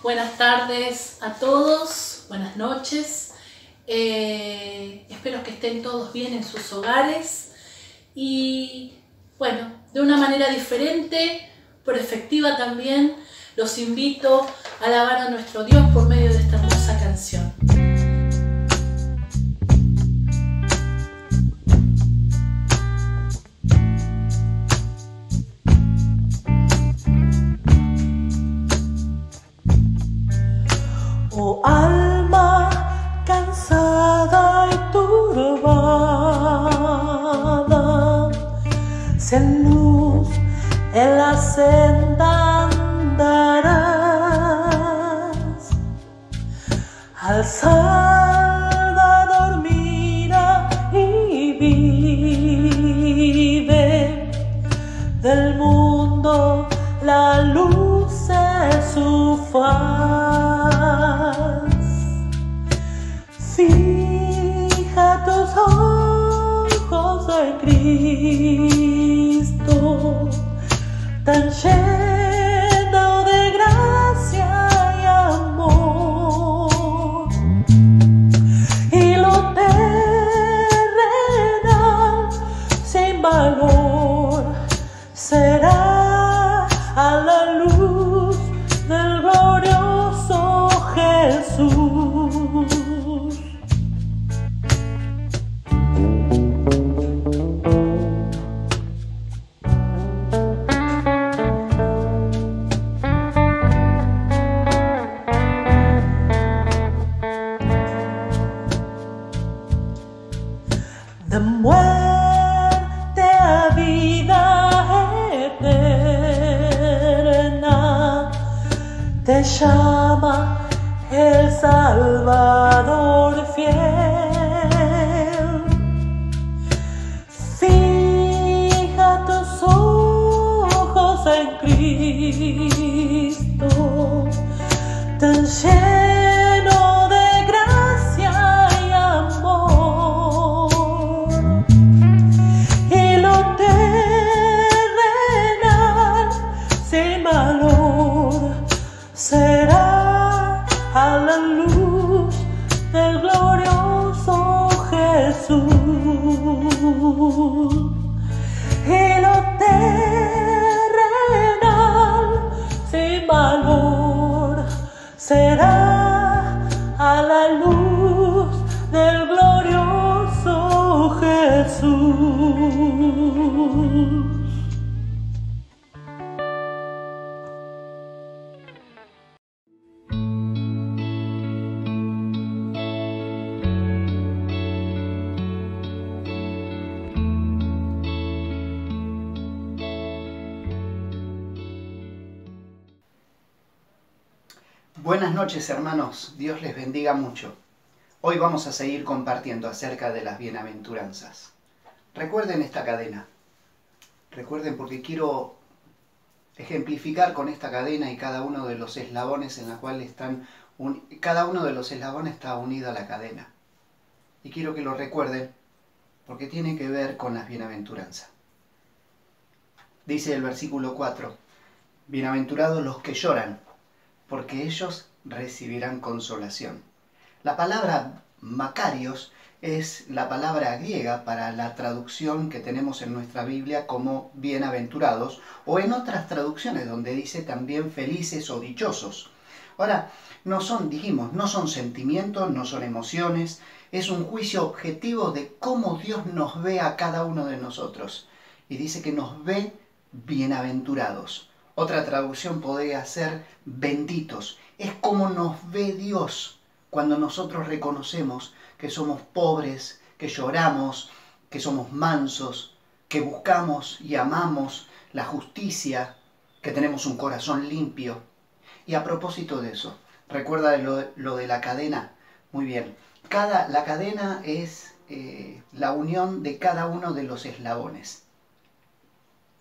Buenas tardes a todos, buenas noches. Espero que estén todos bien en sus hogares y bueno, de una manera diferente, pero efectiva también, los invito a alabar a nuestro Dios por medio de esta hermosa canción. Oh alma cansada y turbada, sin luz en la senda andarás. Al Salvador mira y vive, del mundo la luz es su faz. Fija tus ojos en Cristo, tan lleno de gracia y amor, y lo terrenal sin valor será a la luz del glorioso Jesús. De muerte a vida eterna te llama el Salvador fiel. Fija tus ojos en Cristo, tan lleno de gracia y amor, y lo terrenal sin valor será a la luz del glorioso Jesús, y lo terrenal sin valor será a la luz del glorioso Jesús. Buenas noches, hermanos, Dios les bendiga mucho. Hoy vamos a seguir compartiendo acerca de las bienaventuranzas. Recuerden esta cadena, recuerden, porque quiero ejemplificar con esta cadena y cada uno de los eslabones en la cual cada uno de los eslabones está unido a la cadena. Y quiero que lo recuerden porque tiene que ver con las bienaventuranzas. Dice el versículo 4, bienaventurados los que lloran, porque ellos recibirán consolación. La palabra Macarios es la palabra griega para la traducción que tenemos en nuestra Biblia como bienaventurados, o en otras traducciones donde dice también felices o dichosos. Ahora, no son sentimientos, no son emociones, es un juicio objetivo de cómo Dios nos ve a cada uno de nosotros. Y dice que nos ve bienaventurados. Otra traducción podría ser benditos. Es como nos ve Dios cuando nosotros reconocemos que somos pobres, que lloramos, que somos mansos, que buscamos y amamos la justicia, que tenemos un corazón limpio. Y a propósito de eso, ¿recuerda lo de la cadena? Muy bien. La cadena es la unión de cada uno de los eslabones.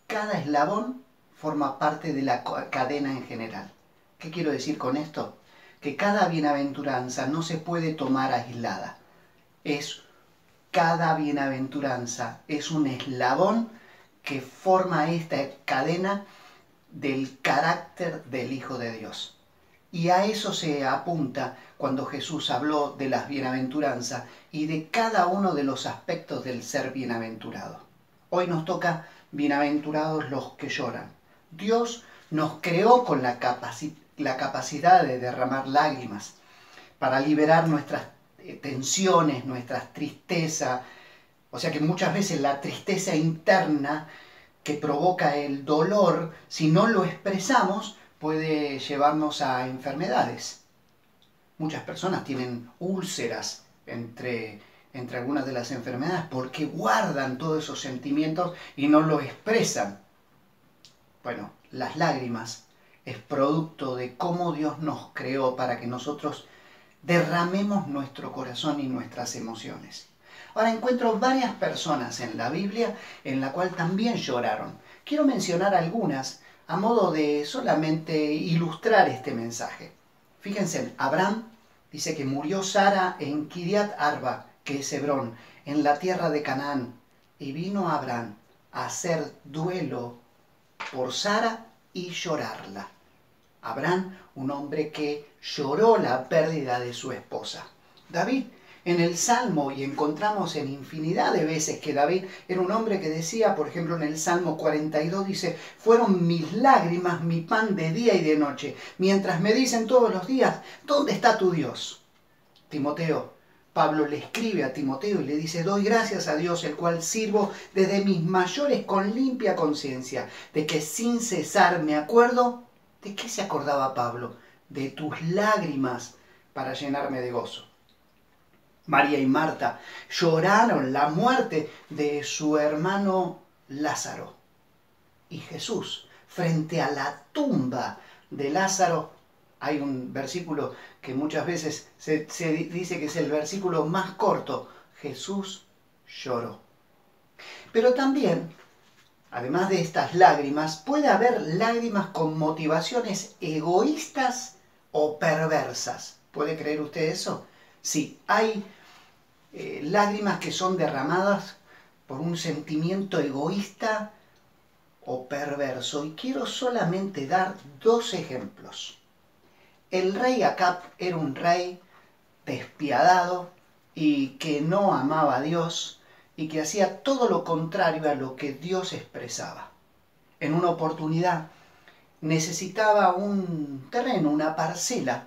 Cada eslabón forma parte de la cadena en general. ¿Qué quiero decir con esto? Que cada bienaventuranza no se puede tomar aislada. Cada bienaventuranza es un eslabón que forma esta cadena del carácter del Hijo de Dios. Y a eso se apunta cuando Jesús habló de las bienaventuranzas y de cada uno de los aspectos del ser bienaventurado. Hoy nos toca bienaventurados los que lloran. Dios nos creó con la capacidad de derramar lágrimas para liberar nuestras tensiones, nuestras tristezas. O sea que muchas veces la tristeza interna que provoca el dolor, si no lo expresamos, puede llevarnos a enfermedades. Muchas personas tienen úlceras entre algunas de las enfermedades porque guardan todos esos sentimientos y no los expresan. Bueno, las lágrimas es producto de cómo Dios nos creó para que nosotros derramemos nuestro corazón y nuestras emociones. Ahora encuentro varias personas en la Biblia en la cual también lloraron. Quiero mencionar algunas a modo de solamente ilustrar este mensaje. Fíjense, Abraham dice que murió Sara en Kiriat Arba, que es Hebrón, en la tierra de Canaán, y vino Abraham a hacer duelo por Sara y llorarla. Abraham, un hombre que lloró la pérdida de su esposa. David, en el Salmo, y encontramos en infinidad de veces que David era un hombre que decía, por ejemplo en el Salmo 42 dice, fueron mis lágrimas mi pan de día y de noche, mientras me dicen todos los días, ¿dónde está tu Dios? Timoteo, Pablo le escribe a Timoteo y le dice, doy gracias a Dios, el cual sirvo desde mis mayores con limpia conciencia, de que sin cesar me acuerdo. ¿De qué se acordaba Pablo? De tus lágrimas para llenarme de gozo. María y Marta lloraron la muerte de su hermano Lázaro. Y Jesús, frente a la tumba de Lázaro, hay un versículo que muchas veces se dice que es el versículo más corto. Jesús lloró. Pero también, además de estas lágrimas, puede haber lágrimas con motivaciones egoístas o perversas. ¿Puede creer usted eso? Sí, hay lágrimas que son derramadas por un sentimiento egoísta o perverso. Y quiero solamente dar dos ejemplos. El rey Acab era un rey despiadado y que no amaba a Dios y que hacía todo lo contrario a lo que Dios expresaba. En una oportunidad necesitaba un terreno, una parcela,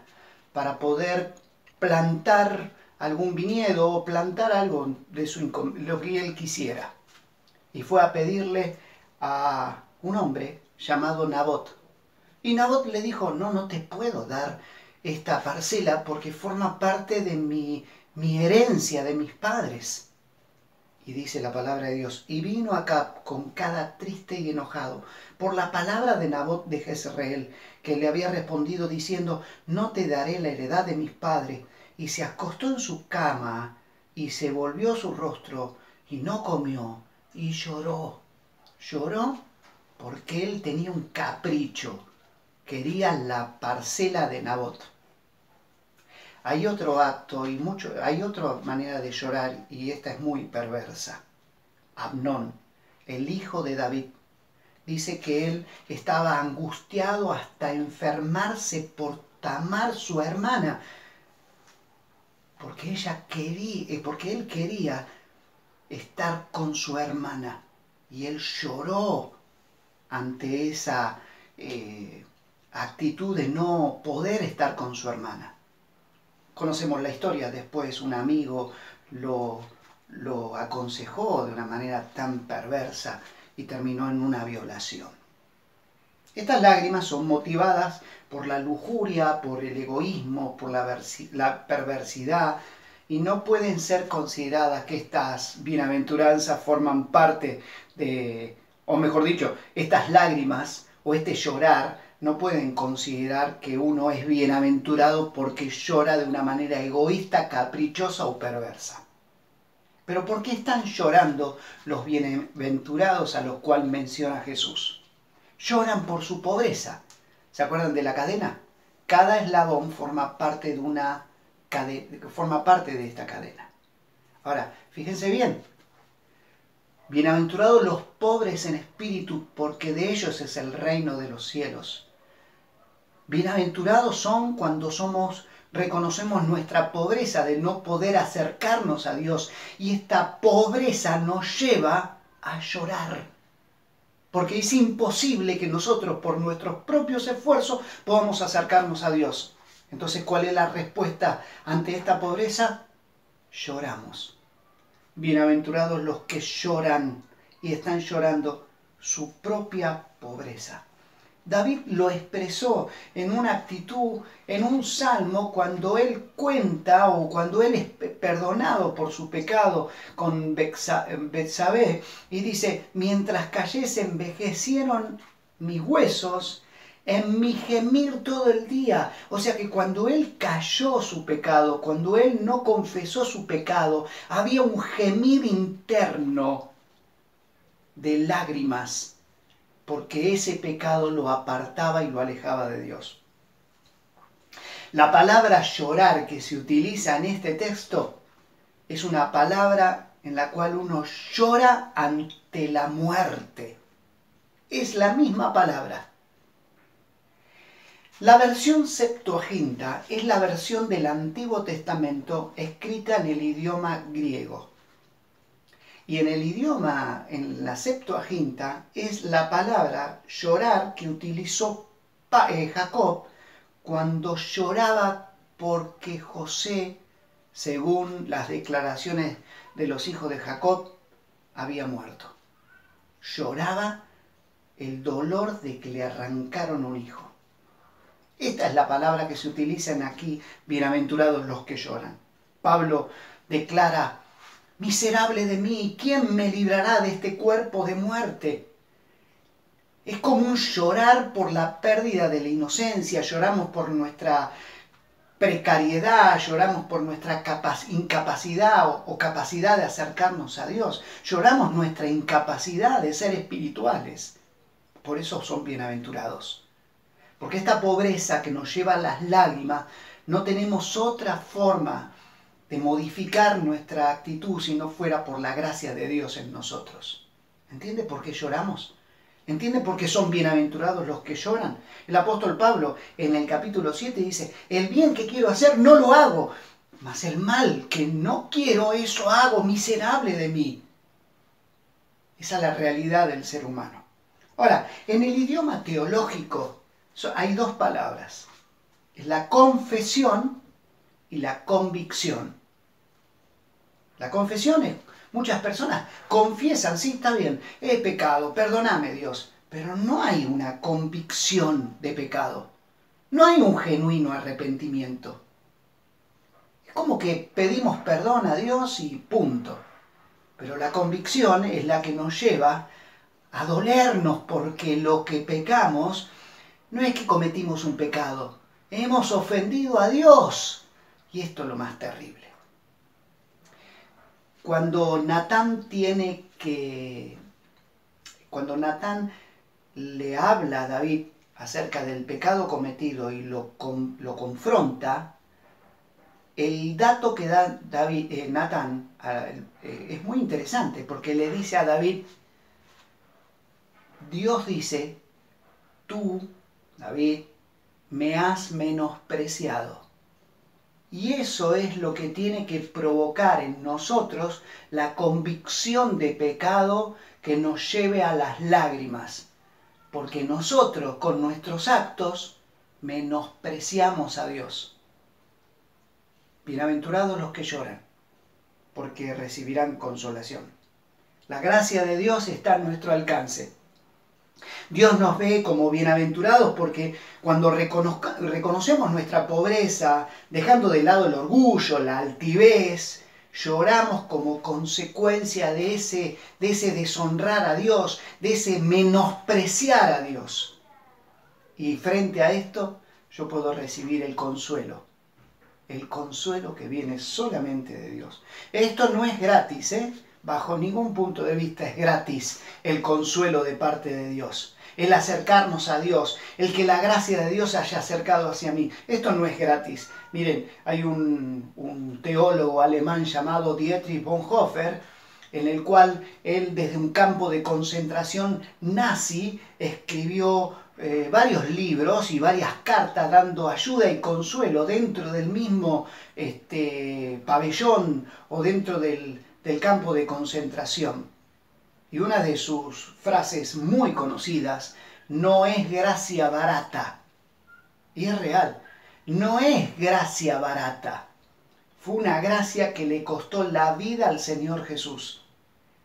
para poder plantar algún viñedo o plantar algo de lo que él quisiera. Y fue a pedirle a un hombre llamado Nabot. Y Nabot le dijo, no te puedo dar esta parcela porque forma parte de mi herencia, de mis padres. Y dice la palabra de Dios, y vino Acab con cara triste y enojado por la palabra de Nabot de Jezreel, que le había respondido diciendo, no te daré la heredad de mis padres. Y se acostó en su cama y se volvió su rostro y no comió y lloró. Lloró porque él tenía un capricho, quería la parcela de Nabot. Hay otro acto y hay otra manera de llorar y esta es muy perversa. Amnón, el hijo de David, dice que él estaba angustiado hasta enfermarse por Tamar, su hermana, porque él quería estar con su hermana y él lloró ante esa actitud de no poder estar con su hermana. Conocemos la historia, después un amigo lo aconsejó de una manera tan perversa y terminó en una violación. Estas lágrimas son motivadas por la lujuria, por el egoísmo, por la perversidad y no pueden ser consideradas que estas bienaventuranzas forman parte de, o mejor dicho, estas lágrimas o este llorar no pueden considerar que uno es bienaventurado porque llora de una manera egoísta, caprichosa o perversa. Pero ¿por qué están llorando los bienaventurados a los cuales menciona Jesús? Lloran por su pobreza. ¿Se acuerdan de la cadena? Cada eslabón forma parte de esta cadena. Ahora, fíjense bien. Bienaventurados los pobres en espíritu, porque de ellos es el reino de los cielos. Bienaventurados son cuando reconocemos nuestra pobreza de no poder acercarnos a Dios. Y esta pobreza nos lleva a llorar. Porque es imposible que nosotros, por nuestros propios esfuerzos, podamos acercarnos a Dios. Entonces, ¿cuál es la respuesta ante esta pobreza? Lloramos. Bienaventurados los que lloran y están llorando su propia pobreza. David lo expresó en una actitud, en un salmo, cuando él cuenta o cuando él es perdonado por su pecado con Betsabé, y dice: mientras callé se envejecieron mis huesos en mi gemir todo el día. O sea que cuando él cayó su pecado, cuando él no confesó su pecado, había un gemir interno de lágrimas, porque ese pecado lo apartaba y lo alejaba de Dios. La palabra llorar que se utiliza en este texto es una palabra en la cual uno llora ante la muerte. Es la misma palabra. La versión Septuaginta es la versión del Antiguo Testamento escrita en el idioma griego. Y en la Septuaginta, es la palabra llorar que utilizó Jacob cuando lloraba porque José, según las declaraciones de los hijos de Jacob, había muerto. Lloraba el dolor de que le arrancaron un hijo. Esta es la palabra que se utiliza aquí, bienaventurados los que lloran. Pablo declara: miserable de mí, ¿quién me librará de este cuerpo de muerte? Es como un llorar por la pérdida de la inocencia, lloramos por nuestra precariedad, lloramos por nuestra incapacidad o capacidad de acercarnos a Dios, lloramos nuestra incapacidad de ser espirituales. Por eso son bienaventurados. Porque esta pobreza que nos lleva a las lágrimas, no tenemos otra forma de modificar nuestra actitud si no fuera por la gracia de Dios en nosotros. ¿Entiende por qué lloramos? ¿Entiende por qué son bienaventurados los que lloran? El apóstol Pablo en el capítulo 7 dice: el bien que quiero hacer no lo hago, mas el mal que no quiero, eso hago, miserable de mí. Esa es la realidad del ser humano. Ahora, en el idioma teológico hay dos palabras: es la confesión y la convicción. La confesión es, muchas personas confiesan: sí, está bien, he pecado, perdóname Dios, pero no hay una convicción de pecado, no hay un genuino arrepentimiento. Es como que pedimos perdón a Dios y punto. Pero la convicción es la que nos lleva a dolernos, porque lo que pecamos no es que cometimos un pecado, hemos ofendido a Dios. Y esto es lo más terrible. Cuando Natán le habla a David acerca del pecado cometido y lo confronta, el dato que da Natán es muy interesante, porque le dice a David: Dios dice, tú, David, me has menospreciado. Y eso es lo que tiene que provocar en nosotros la convicción de pecado que nos lleve a las lágrimas. Porque nosotros con nuestros actos menospreciamos a Dios. Bienaventurados los que lloran, porque recibirán consolación. La gracia de Dios está a nuestro alcance. Dios nos ve como bienaventurados porque cuando reconocemos nuestra pobreza, dejando de lado el orgullo, la altivez, lloramos como consecuencia de ese deshonrar a Dios, de ese menospreciar a Dios. Y frente a esto, yo puedo recibir el consuelo que viene solamente de Dios. Esto no es gratis, bajo ningún punto de vista es gratis el consuelo de parte de Dios. El acercarnos a Dios, el que la gracia de Dios haya acercado hacia mí. Esto no es gratis. Miren, hay un teólogo alemán llamado Dietrich Bonhoeffer en el cual él desde un campo de concentración nazi escribió varios libros y varias cartas dando ayuda y consuelo dentro del mismo pabellón o dentro del campo de concentración. Y una de sus frases muy conocidas: no es gracia barata. Y es real, no es gracia barata. Fue una gracia que le costó la vida al Señor Jesús,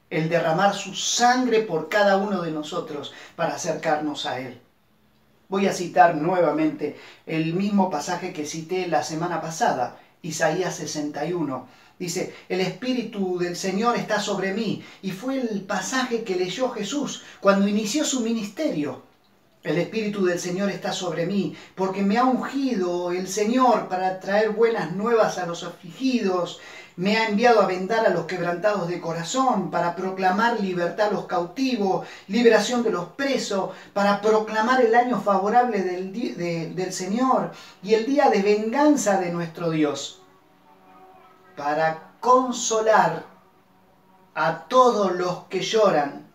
el derramar su sangre por cada uno de nosotros para acercarnos a Él. Voy a citar nuevamente el mismo pasaje que cité la semana pasada, Isaías 61. Dice, el Espíritu del Señor está sobre mí. Y fue el pasaje que leyó Jesús cuando inició su ministerio. El Espíritu del Señor está sobre mí, porque me ha ungido el Señor para traer buenas nuevas a los afligidos. Me ha enviado a vendar a los quebrantados de corazón, para proclamar libertad a los cautivos, liberación de los presos, para proclamar el año favorable del Señor y el día de venganza de nuestro Dios, para consolar a todos los que lloran,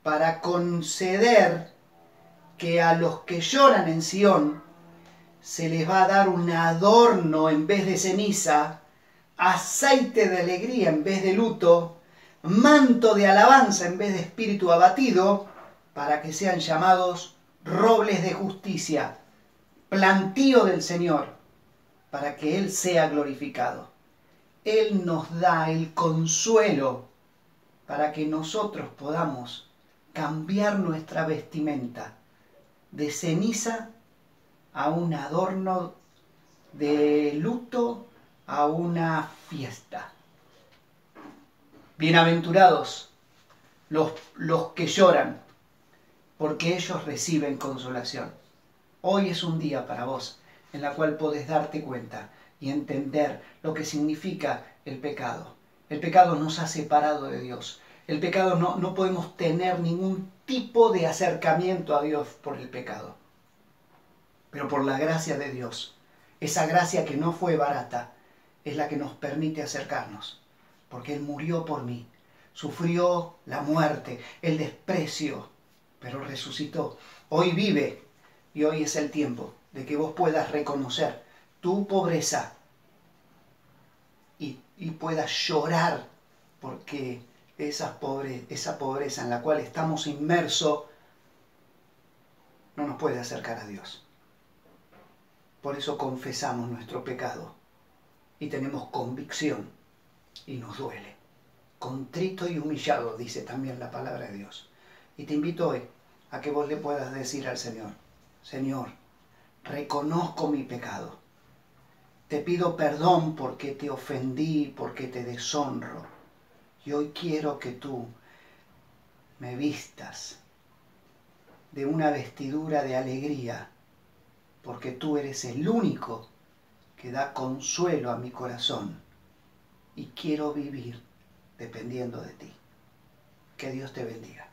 para conceder que a los que lloran en Sión se les va a dar un adorno en vez de ceniza, aceite de alegría en vez de luto, manto de alabanza en vez de espíritu abatido, para que sean llamados robles de justicia, plantío del Señor, para que Él sea glorificado. Él nos da el consuelo para que nosotros podamos cambiar nuestra vestimenta de ceniza a un adorno de luto, a una fiesta. Bienaventurados los que lloran, porque ellos reciben consolación. Hoy es un día para vos en la cual podés darte cuenta y entender lo que significa el pecado. El pecado nos ha separado de Dios. El pecado no podemos tener ningún tipo de acercamiento a Dios por el pecado. Pero por la gracia de Dios, esa gracia que no fue barata, es la que nos permite acercarnos. Porque Él murió por mí, sufrió la muerte, el desprecio, pero resucitó. Hoy vive y hoy es el tiempo de que vos puedas reconocer tu pobreza y puedas llorar porque esa pobreza en la cual estamos inmersos no nos puede acercar a Dios. Por eso confesamos nuestro pecado y tenemos convicción y nos duele. Contrito y humillado, dice también la palabra de Dios. Y te invito hoy a que vos le puedas decir al Señor: Señor, reconozco mi pecado. Te pido perdón porque te ofendí, porque te deshonro. Y hoy quiero que tú me vistas de una vestidura de alegría, porque tú eres el único que da consuelo a mi corazón y quiero vivir dependiendo de ti. Que Dios te bendiga.